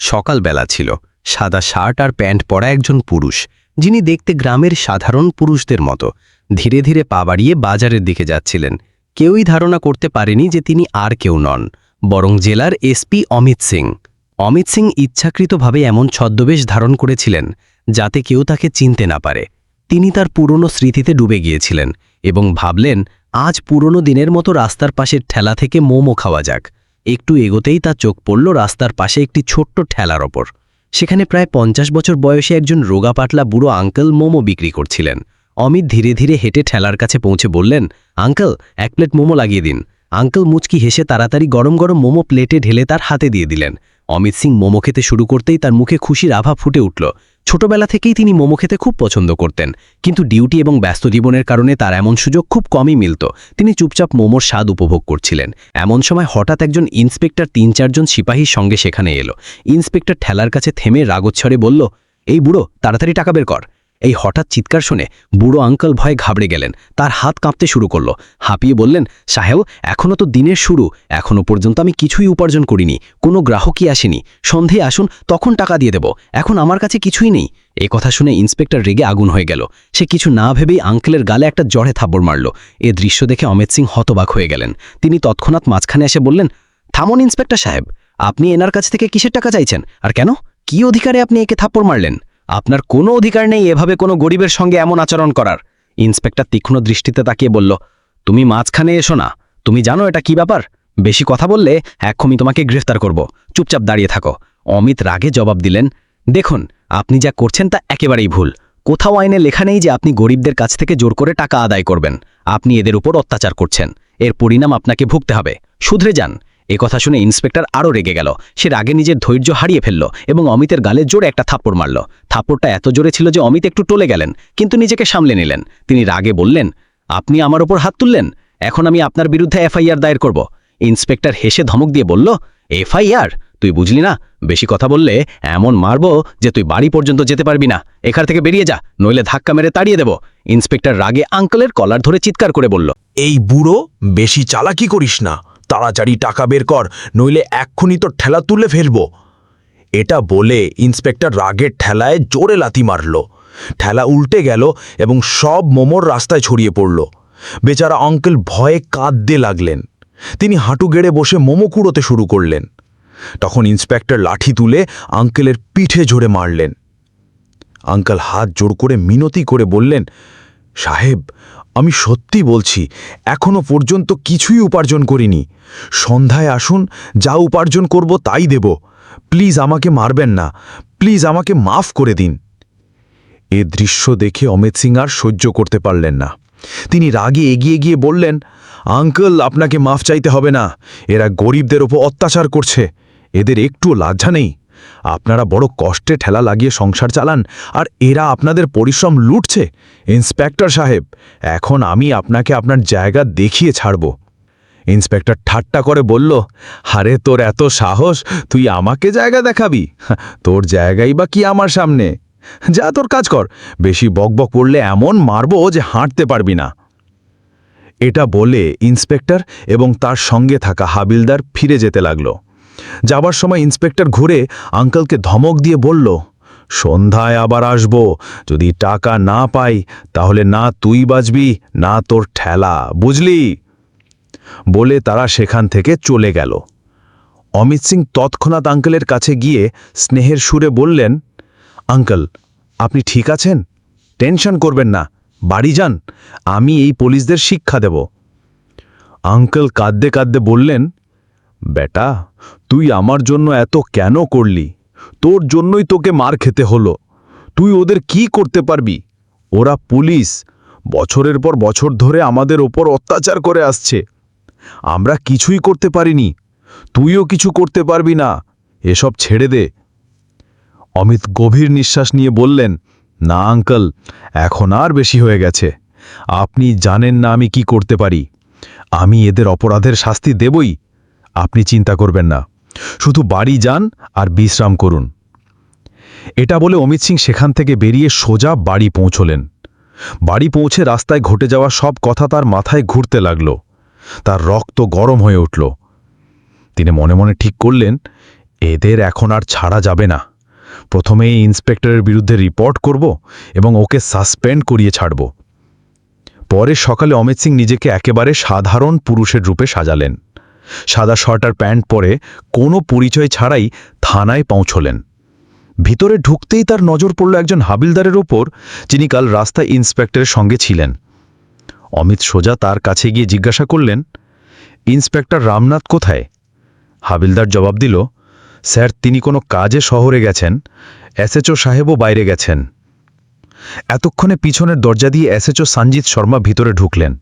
সকালবেলা ছিল। সাদা শার্ট আর প্যান্ট পরা একজন পুরুষ, যিনি দেখতে গ্রামের সাধারণ পুরুষদের মতো, ধীরে ধীরে পা বাড়িয়ে বাজারের দিকে যাচ্ছিলেন। কেউই ধারণা করতে পারেনি যে তিনি আর কেউ নন, বরং জেলার এসপি অমিত সিং। অমিত সিং ইচ্ছাকৃতভাবে এমন ছদ্মবেশ ধারণ করেছিলেন যাতে কেউ তাকে চিনতে না পারে। তিনি তার পুরনো স্মৃতিতে ডুবে গিয়েছিলেন এবং ভাবলেন, আজ পুরনো দিনের মতো রাস্তার পাশের ঠেলা থেকে মোমো খাওয়া যাক। একটু এগোতেই তার চোখ পড়ল রাস্তার পাশে একটি ছোট্ট ঠেলার ওপর। সেখানে প্রায় 50 বছর বয়সী একজন রোগা পাতলা বুড়ো আঙ্কেল মোমো বিক্রি করছিলেন। অমিত ধীরে ধীরে হেঁটে ঠেলার কাছে পৌঁছে বললেন, আঙ্কেল, 1 প্লেট মোমো লাগিয়ে দিন। আঙ্কেল মুচকি হেসে তাড়াতাড়ি গরম গরম মোমো প্লেটে ঢেলে তার হাতে দিয়ে দিলেন। অমিত সিং মোমো খেতে শুরু করতেই তার মুখে খুশির আভা ফুটে উঠল। ছোটবেলা থেকেই তিনি মোমো খেতে খুব পছন্দ করতেন, কিন্তু ডিউটি এবং ব্যস্ত জীবনের কারণে তার এমন সুযোগ খুব কমই মিলত। তিনি চুপচাপ মোমোর স্বাদ উপভোগ করছিলেন। এমন সময় হঠাৎ একজন ইন্সপেক্টর 3-4 জন সিপাহীর সঙ্গে সেখানে এলো। ইন্সপেক্টর ঠেলার কাছে থেমে রাগচ্ছরে বলল, এই বুড়ো, তাড়াতাড়ি টাকা বের কর। এই হঠাৎ চিৎকার শুনে বুড়ো আঙ্কেল ভয়ে ঘাবড়ে গেলেন। তার হাত কাঁপতে শুরু করল। হাঁপিয়ে বললেন, সাহেব, এখনও তো দিনের শুরু, এখনও পর্যন্ত আমি কিছুই উপার্জন করিনি, কোনো গ্রাহকই আসেনি। সন্ধে আসুন, তখন টাকা দিয়ে দেব, এখন আমার কাছে কিছুই নেই। এই কথা শুনে ইন্সপেক্টর রেগে আগুন হয়ে গেল। সে কিছু না ভেবেই আঙ্কেলের গালে একটা জড়ে থাপ্পড় মারল। এ দৃশ্য দেখে অমিত সিং হতবাক হয়ে গেলেন। তিনি তৎক্ষণাৎ মাঝখানে এসে বললেন, থামুন ইন্সপেক্টর সাহেব, আপনি এনার কাছ থেকে কিসের টাকা চাইছেন, আর কেন, কি অধিকারে আপনি একে থাপ্পড় মারলেন? আপনার কোনো অধিকার নেই এভাবে কোনো গরিবের সঙ্গে এমন আচরণ করার। ইন্সপেক্টর তীক্ষ্ণ দৃষ্টিতে তাকিয়ে বলল, তুমি মাঝখানে এসো না, তুমি জানো এটা কি ব্যাপার? বেশি কথা বললে এক্ষুনি তোমাকে গ্রেফতার করব, চুপচাপ দাঁড়িয়ে থাকো। অমিত রাগে জবাব দিলেন, দেখুন, আপনি যা করছেন তা একেবারেই ভুল। কোথাও আইনে লেখা নেই যে আপনি গরিবদের কাছ থেকে জোর করে টাকা আদায় করবেন। আপনি এদের উপর অত্যাচার করছেন, এর পরিণাম আপনাকে ভুগতে হবে, শুধরে যান। কথা শুনে ইন্সপেক্টর আরও রেগে গেল। সে রাগে নিজের ধৈর্য হারিয়ে ফেলল এবং অমিতের গালে জোরে একটা থাপ্পড় মারল। থাপ্পড়টা এত জোরে ছিল যে অমিত একটু টলে গেলেন, কিন্তু নিজেকে সামলে নিলেন। তিনি রাগে বললেন, আপনি আমার ওপর হাত তুললেন, এখন আমি আপনার বিরুদ্ধে এফআইআর দায়ের করব। ইন্সপেক্টর হেসে ধমক দিয়ে বলল, এফআইআর? তুই বুঝলি না, বেশি কথা বললে এমন মারব যে তুই বাড়ি পর্যন্ত যেতে পারবি না। এখান থেকে বেরিয়ে যা, নইলে ধাক্কা মেরে তাড়িয়ে দেব। ইন্সপেক্টর রাগে আঙ্কেলের কলার ধরে চিৎকার করে বলল, এই বুড়ো, বেশি চালাকি করিস না, তাড়াতাড়ি টাকা বের কর, নইলে এক্ষুনি তোর ঠেলা তুলে ফেলব। এটা বলে ইন্সপেক্টর রাগের ঠেলায় জোরে লাথি মারল। ঠেলা উল্টে গেল এবং সব মোমোর রাস্তায় ছড়িয়ে পড়ল। বেচারা আঙ্কেল ভয়ে কাঁদতে লাগলেন। তিনি হাঁটু গেড়ে বসে মোমো কুড়োতে শুরু করলেন। তখন ইন্সপেক্টর লাঠি তুলে আঙ্কেলের পিঠে জোরে মারলেন। আঙ্কেল হাত জোড় করে মিনতি করে বললেন, সাহেব, আমি সত্যি বলছি, এখনো পর্যন্ত কিছুই উপার্জন করিনি। সন্ধ্যায় আসুন, যা উপার্জন করব তাই দেব। প্লিজ আমাকে মারবেন না, প্লিজ আমাকে মাফ করে দিন। এ দৃশ্য দেখে অমিত সিং আর সহ্য করতে পারলেন না। তিনি রাগে এগিয়ে গিয়ে বললেন, আঙ্কেল, আপনাকে মাফ চাইতে হবে না, এরা গরিবদের ওপর অত্যাচার করছে, এদের একটু লজ্জা নেই। আপনারা বড় কষ্টে ঠেলা লাগিয়ে সংসার চালান, আর এরা আপনাদের পরিশ্রম লুটছে। ইন্সপেক্টর সাহেব, এখন আমি আপনাকে আপনার জায়গা দেখিয়ে ছাড়ব। ইন্সপেক্টর ঠাট্টা করে বলল, আরে তোর এত সাহস, তুই আমাকে জায়গা দেখাবি? তোর জায়গাই বা কি আমার সামনে? যা, তোর কাজ কর, বেশি বকবক করলে এমন মারব যে হাঁটতে পারবি না। এটা বলে ইন্সপেক্টর এবং তার সঙ্গে থাকা হাবিলদার ফিরে যেতে লাগল। যাবার সময় ইন্সপেক্টর ঘুরে আঙ্কেলকে ধমক দিয়ে বলল, সন্ধ্যায় আবার আসব, যদি টাকা না পাই তাহলে না তুই বাঁচবি না তোর ঠেলা, বুঝলি? বলে তারা সেখান থেকে চলে গেল। অমিত সিং তৎক্ষণাৎ আঙ্কেলের কাছে গিয়ে স্নেহের সুরে বললেন, আঙ্কেল, আপনি ঠিক আছেন? টেনশন করবেন না, বাড়ি যান, আমি এই পুলিশদের শিক্ষা দেব। আঙ্কেল কাঁদতে কাঁদতে বললেন, বেটা, তুই আমার জন্য এত কেন করলি? তোর জন্যই তোকে মার খেতে হলো। তুই ওদের কি করতে পারবি? ওরা পুলিশ, বছরের পর বছর ধরে আমাদের ওপর অত্যাচার করে আসছে। আমরা কিছুই করতে পারিনি, তুইও কিছু করতে পারবি না, এসব ছেড়ে দে। অমিত গভীর নিঃশ্বাস নিয়ে বললেন, না আঙ্কেল, এখন আর বেশি হয়ে গেছে। আপনি জানেন না আমি কি করতে পারি। আমি এদের অপরাধের শাস্তি দেবই, আপনি চিন্তা করবেন না। শুধু বাড়ি যান আর বিশ্রাম করুন। এটা বলে অমিত সিং সেখান থেকে বেরিয়ে সোজা বাড়ি পৌঁছলেন। বাড়ি পৌঁছে রাস্তায় ঘটে যাওয়া সব কথা তার মাথায় ঘুরতে লাগল। তার রক্ত গরম হয়ে উঠল। তিনি মনে মনে ঠিক করলেন, এদের এখন আর ছাড়া যাবে না। প্রথমে এই ইন্সপেক্টরের বিরুদ্ধে রিপোর্ট করব এবং ওকে সাসপেন্ড করিয়ে ছাড়ব। পরে সকালে অমিত সিং নিজেকে একেবারে সাধারণ পুরুষের রূপে সাজালেন। সাদা শার্ট আর প্যান্ট পরে কোনো পরিচয় ছাড়াই থানায় পৌঁছলেন। ভিতরে ঢুকতেই তার নজর পড়ল একজন হাবিলদারের ওপর, যিনি কাল রাস্তায় ইন্সপেক্টরের সঙ্গে ছিলেন। অমিত সোজা তার কাছে গিয়ে জিজ্ঞাসা করলেন, ইন্সপেক্টর রামনাথ কোথায়? হাবিলদার জবাব দিল, স্যার, তিনি কোনো কাজে শহরে গেছেন, এসএচও সাহেবও বাইরে গেছেন। এতক্ষণে পিছনের দরজা দিয়ে এসএচও সঞ্জিত শর্মা ভিতরে ঢুকলেন।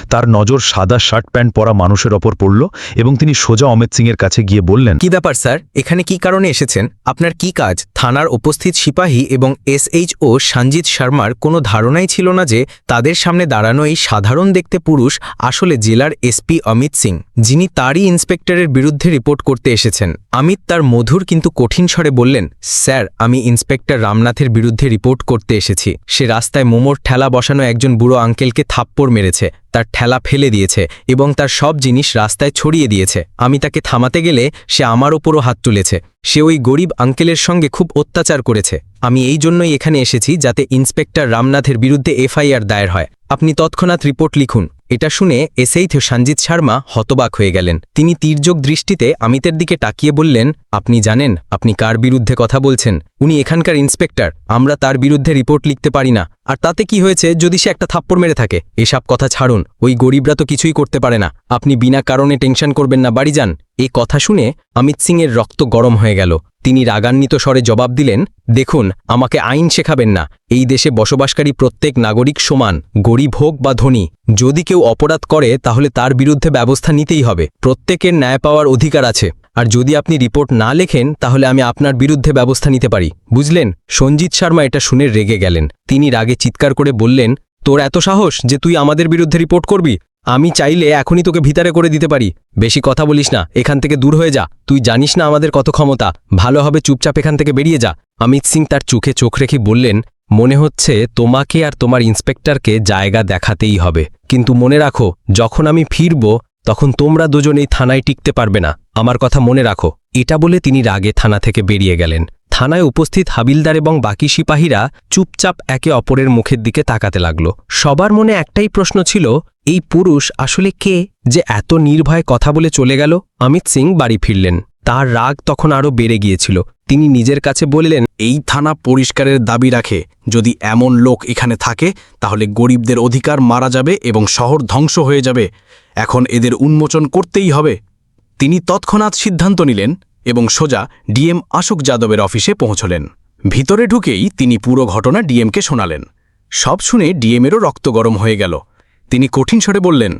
তার নজর সাদা শার্ট প্যান্ট পরা মানুষের ওপর পড়ল এবং তিনি সোজা অমিত সিংয়ের কাছে গিয়ে বললেন, কি ব্যাপার স্যার, এখানে কি কারণে এসেছেন? আপনার কি কাজ? থানার উপস্থিত সিপাহী এবং এসএইচও সঞ্জিত শর্মার কোনো ধারণাই ছিল না যে তাদের সামনে দাঁড়ানো এই সাধারণ দেখতে পুরুষ আসলে জেলার এসপি অমিত সিং, যিনি তারই ইন্সপেক্টরের বিরুদ্ধে রিপোর্ট করতে এসেছেন। অমিত তার মধুর কিন্তু কঠিন স্বরে বললেন, স্যার, আমি ইন্সপেক্টর রামনাথের বিরুদ্ধে রিপোর্ট করতে এসেছি। সে রাস্তায় মোমোর ঠেলা বসানো একজন বুড়ো আঙ্কেলকে থাপ্পড় মেরেছে, তার ঠেলা ফেলে দিয়েছে এবং তার সব জিনিস রাস্তায় ছড়িয়ে দিয়েছে। আমি তাকে থামাতে গেলে সে আমার ওপরও হাত তুলেছে। সে ওই গরিব আঙ্কেলের সঙ্গে খুব অত্যাচার করেছে। আমি এই জন্যই এখানে এসেছি যাতে ইন্সপেক্টর রামনাথের বিরুদ্ধে এফআইআর দায়ের হয়। আপনি তৎক্ষণাৎ রিপোর্ট লিখুন। এটা শুনে এসএইচও সঞ্জিত শর্মা হতবাক হয়ে গেলেন। তিনি তীর্যক দৃষ্টিতে অমিতের দিকে তাকিয়ে বললেন, আপনি জানেন আপনি কার বিরুদ্ধে কথা বলছেন? উনি এখানকার ইন্সপেক্টর। আমরা তার বিরুদ্ধে রিপোর্ট লিখতে পারি না। আর তাতে কি হয়েছে যদি সে একটা থাপ্পড় মেরে থাকে? এসব কথা ছাড়ুন, ওই গরিবরা তো কিছুই করতে পারে না। আপনি বিনা কারণে টেনশন করবেন না, বাড়ি যান। এই কথা শুনে অমিত সিংয়ের রক্ত গরম হয়ে গেল। তিনি রাগান্বিত স্বরে জবাব দিলেন, দেখুন, আমাকে আইন শেখাবেন না। এই দেশে বসবাসকারী প্রত্যেক নাগরিক সমান, গরিব হোক বা ধনী। যদি কেউ অপরাধ করে তাহলে তার বিরুদ্ধে ব্যবস্থা নিতেই হবে। প্রত্যেকের ন্যায় পাওয়ার অধিকার আছে। আর যদি আপনি রিপোর্ট না লেখেন তাহলে আমি আপনার বিরুদ্ধে ব্যবস্থা নিতে পারি, বুঝলেন? সঞ্জিত শর্মা এটা শুনে রেগে গেলেন। তিনি রাগে চিৎকার করে বললেন, তোর এত সাহস যে তুই আমাদের বিরুদ্ধে রিপোর্ট করবি? আমি চাইলে এখনই তোকে ভিতরে করে দিতে পারি। বেশি কথা বলিস না, এখান থেকে দূর হয়ে যা। তুই জানিস না আমাদের কত ক্ষমতা। ভালো হবে চুপচাপ এখান থেকে বেরিয়ে যা। অমিত সিং তার চোখে চোখ রেখে বললেন, মনে হচ্ছে তোমাকে আর তোমার ইন্সপেক্টরকে জায়গা দেখাতেই হবে। কিন্তু মনে রাখো, যখন আমি ফিরব তখন তোমরা দুজনেই থানায় টিকতে পারবে না। আমার কথা মনে রাখো। এটা বলে তিনি রাগে থানা থেকে বেরিয়ে গেলেন। থানায় উপস্থিত হাবিলদার এবং বাকি সিপাহীরা চুপচাপ একে অপরের মুখের দিকে তাকাতে লাগল। সবার মনে একটাই প্রশ্ন ছিল, এই পুরুষ আসলে কে যে এত নির্ভয়ে কথা বলে চলে গেল? অমিত সিং বাড়ি ফিরলেন। তার রাগ তখন আরও বেড়ে গিয়েছিল। তিনি নিজের কাছে বললেন, এই থানা পরিষ্কারের দাবি রাখে। যদি এমন লোক এখানে থাকে তাহলে গরিবদের অধিকার মারা যাবে এবং শহর ধ্বংস হয়ে যাবে। এখন এদের উন্মোচন করতেই হবে। তিনি তৎক্ষণাৎ সিদ্ধান্ত নিলেন এবং সোজা ডিএম অশোক যাদবের অফিসে পৌঁছলেন। ভিতরে ঢুকেই তিনি পুরো ঘটনা ডিএমকে শোনালেন। সব শুনে ডিএমেরও রক্ত গরম হয়ে গেল। তিনি কঠিন স্বরে বললেন,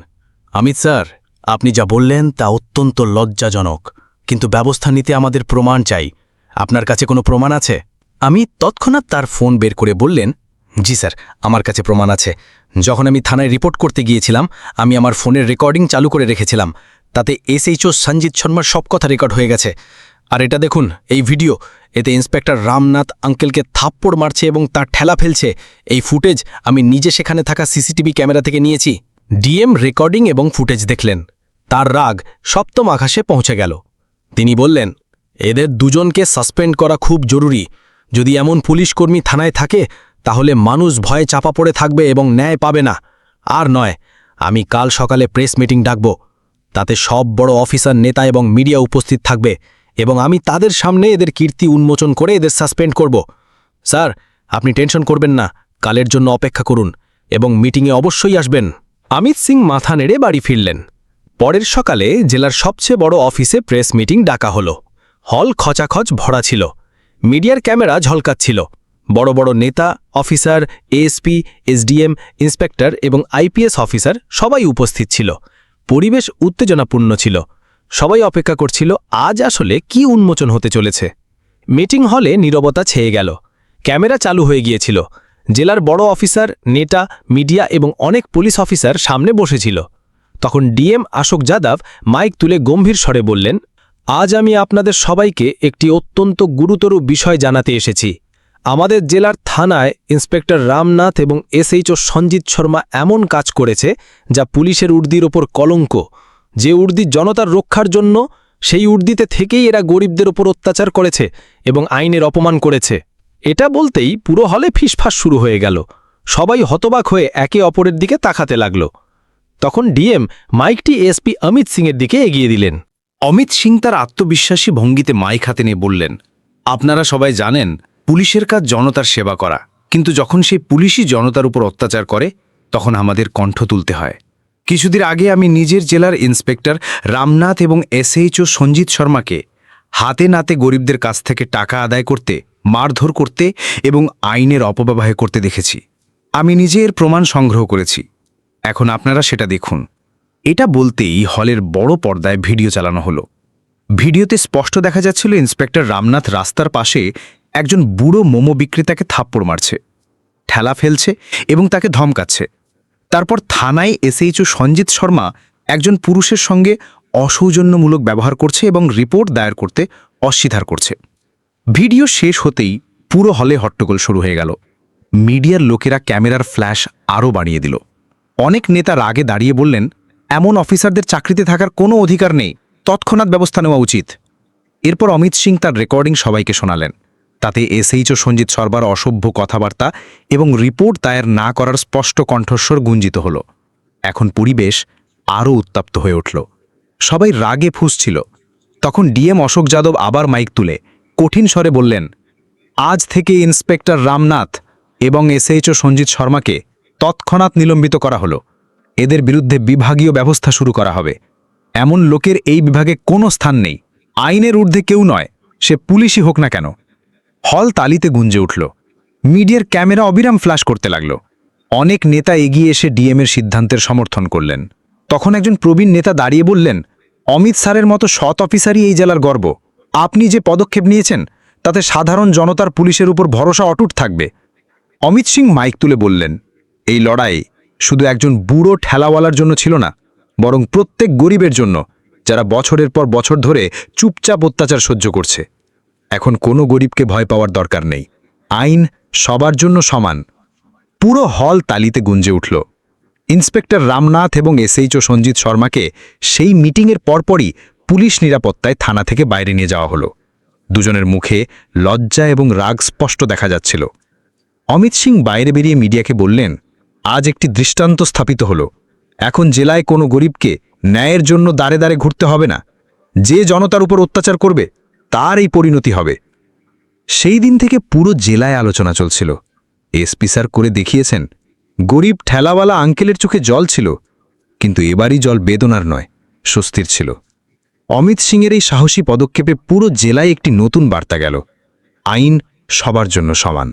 অমিত স্যার, আপনি যা বললেন তা অত্যন্ত লজ্জাজনক, কিন্তু ব্যবস্থা নিতে আমাদের প্রমাণ চাই। আপনার কাছে কোনো প্রমাণ আছে? আমি তৎক্ষণাৎ তার ফোন বের করে বললেন, জি স্যার, আমার কাছে প্রমাণ আছে। যখন আমি থানায় রিপোর্ট করতে গিয়েছিলাম আমি আমার ফোনের রেকর্ডিং চালু করে রেখেছিলাম। তাতে এসএইচও সঞ্জিত শর্মার সব কথা রেকর্ড হয়ে গেছে। আর এটা দেখুন, এই ভিডিও। এতে ইন্সপেক্টর রামনাথ আঙ্কেলকে থাপ্পড় মারছে এবং তার ঠেলা ফেলছে। এই ফুটেজ আমি নিজে সেখানে থাকা সিসিটিভি ক্যামেরা থেকে নিয়েছি। ডিএম রেকর্ডিং এবং ফুটেজ দেখলেন। তার রাগ সপ্তম আকাশে পৌঁছে গেল। তিনি বললেন, এদের দুজনকে সাসপেন্ড করা খুব জরুরি। যদি এমন পুলিশকর্মী থানায় থাকে তাহলে মানুষ ভয়ে চাপা পড়ে থাকবে এবং ন্যায় পাবে না। আর নয়, আমি কাল সকালে প্রেস মিটিং ডাকব। তাতে সব বড় অফিসার, নেতা এবং মিডিয়া উপস্থিত থাকবে এবং আমি তাদের সামনে এদের কীর্তি উন্মোচন করে এদের সাসপেন্ড করব। স্যার, আপনি টেনশন করবেন না। কালের জন্য অপেক্ষা করুন এবং মিটিংয়ে অবশ্যই আসবেন। অমিত সিং মাথা নেড়ে বাড়ি ফিরলেন। পরের সকালে জেলার সবচেয়ে বড় অফিসে প্রেস মিটিং ডাকা হলো। হল খচাখচ ভরা ছিল। মিডিয়ার ক্যামেরা ঝলকাচ্ছিল। বড় বড় নেতা, অফিসার, এএসপি, এসডিএম, ইন্সপেক্টর এবং আইপিএস অফিসার সবাই উপস্থিত ছিল। পরিবেশ উত্তেজনাপূর্ণ ছিল। সবাই অপেক্ষা করছিল আজ আসলে কি উন্মোচন হতে চলেছে। মিটিং হলে নীরবতা ছেয়ে গেল। ক্যামেরা চালু হয়ে গিয়েছিল। জেলার বড় অফিসার, নেতা, মিডিয়া এবং অনেক পুলিশ অফিসার সামনে বসেছিল। তখন ডিএম অশোক যাদব মাইক তুলে গম্ভীর স্বরে বললেন, আজ আমি আপনাদের সবাইকে একটি অত্যন্ত গুরুতর বিষয় জানাতে এসেছি। আমাদের জেলার থানায় ইন্সপেক্টর রামনাথ এবং এসএইচও সঞ্জিত শর্মা এমন কাজ করেছে যা পুলিশের উর্দির ওপর কলঙ্ক। যে উর্দি জনতার রক্ষার জন্য, সেই উর্দিতে থেকেই এরা গরিবদের ওপর অত্যাচার করেছে এবং আইনের অপমান করেছে। এটা বলতেই পুরো হলে ফিসফাস শুরু হয়ে গেল। সবাই হতবাক হয়ে একে অপরের দিকে তাকাতে লাগল। তখন ডিএম মাইকটি এসপি অমিত সিংয়ের দিকে এগিয়ে দিলেন। অমিত সিং তার আত্মবিশ্বাসী ভঙ্গিতে মাইক হাতে নিয়ে বললেন, আপনারা সবাই জানেন পুলিশের কাজ জনতার সেবা করা, কিন্তু যখন সেই পুলিশই জনতার উপর অত্যাচার করে তখন আমাদের কণ্ঠ তুলতে হয়। কিছুদিন আগে আমি নিজের জেলার ইন্সপেক্টর রামনাথ এবং এসএইচও সঞ্জিত শর্মাকে হাতে নাতে গরিবদের কাছ থেকে টাকা আদায় করতে, মারধর করতে এবং আইনের অপব্যবহার করতে দেখেছি। আমি নিজে এর প্রমাণ সংগ্রহ করেছি। এখন আপনারা সেটা দেখুন। এটা বলতেই হলের বড় পর্দায় ভিডিও চালানো হলো। ভিডিওতে স্পষ্ট দেখা যাচ্ছিল ইন্সপেক্টর রামনাথ রাস্তার পাশে একজন বুড়ো মোমো বিক্রেতাকে থাপ্পড় মারছে, ঠেলা ফেলছে এবং তাকে ধমকাচ্ছে। তারপর থানায় এসএইচও সঞ্জিত শর্মা একজন পুরুষের সঙ্গে অসৌজন্যমূলক ব্যবহার করছে এবং রিপোর্ট দায়ের করতে অস্বীকার করছে। ভিডিও শেষ হতেই পুরো হলে হট্টগোল শুরু হয়ে গেল। মিডিয়ার লোকেরা ক্যামেরার ফ্ল্যাশ আরও বাড়িয়ে দিল। অনেক নেতা রাগে দাঁড়িয়ে বললেন, এমন অফিসারদের চাকরিতে থাকার কোনো অধিকার নেই, তৎক্ষণাৎ ব্যবস্থা নেওয়া উচিত। এরপর অমিত সিং তার রেকর্ডিং সবাইকে শোনালেন। তাতে এসএইচও সঞ্জিত শর্মার অসভ্য কথাবার্তা এবং রিপোর্ট দায়ের না করার স্পষ্ট কণ্ঠস্বর গুঞ্জিত হল। এখন পরিবেশ আরও উত্তপ্ত হয়ে উঠল। সবাই রাগে ফুঁসছিল। তখন ডিএম অশোক যাদব আবার মাইক তুলে কঠিন স্বরে বললেন, আজ থেকে ইন্সপেক্টর রামনাথ এবং এসএইচও সঞ্জিত শর্মাকে তৎক্ষণাৎ নিলম্বিত করা হলো। এদের বিরুদ্ধে বিভাগীয় ব্যবস্থা শুরু করা হবে। এমন লোকের এই বিভাগে কোনো স্থান নেই। আইনের ঊর্ধ্বে কেউ নয়, সে পুলিশই হোক না কেন। হল তালিতে গুঞ্জে উঠল। মিডিয়ার ক্যামেরা অবিরাম ফ্ল্যাশ করতে লাগল। অনেক নেতা এগিয়ে এসে ডিএমের সিদ্ধান্তের সমর্থন করলেন। তখন একজন প্রবীণ নেতা দাঁড়িয়ে বললেন, অমিত স্যারের মতো সৎ অফিসারই এই জেলার গর্ব। আপনি যে পদক্ষেপ নিয়েছেন তাতে সাধারণ জনতার পুলিশের উপর ভরসা অটুট থাকবে। অমিত সিং মাইক তুলে বললেন, এই লড়াই শুধু একজন বুড়ো ঠেলাওয়ালার জন্য ছিল না, বরং প্রত্যেক গরিবের জন্য, যারা বছরের পর বছর ধরে চুপচাপ অত্যাচার সহ্য করছে। এখন কোনো গরিবকে ভয় পাওয়ার দরকার নেই। আইন সবার জন্য সমান। পুরো হল তালিতে গুঞ্জে উঠল। ইন্সপেক্টর রামনাথ এবং এসএইচও সঞ্জিত শর্মাকে সেই মিটিংয়ের পরপরই পুলিশ নিরাপত্তায় থানা থেকে বাইরে নিয়ে যাওয়া হলো। দুজনের মুখে লজ্জা এবং রাগ স্পষ্ট দেখা যাচ্ছিল। অমিত সিং বাইরে বেরিয়ে মিডিয়াকে বললেন, আজ একটি দৃষ্টান্ত স্থাপিত হলো। এখন জেলায় কোনো গরিবকে ন্যায়ের জন্য দাঁড়ে দাঁড়ে ঘুরতে হবে না। যে জনতার উপর অত্যাচার করবে তার এই পরিণতি হবে। সেই দিন থেকে পুরো জেলায় আলোচনা চলছিল। এসপি স্যার করে দেখিয়েছেন, গরিব ঠেলাওয়ালা আঙ্কেলের চোখে জল ছিল, কিন্তু এবারই জল বেদনার নয়, স্বস্তির ছিল। অমিত সিংয়ের এই সাহসী পদক্ষেপে পুরো জেলায় একটি নতুন বার্তা গেল, আইন সবার জন্য সমান।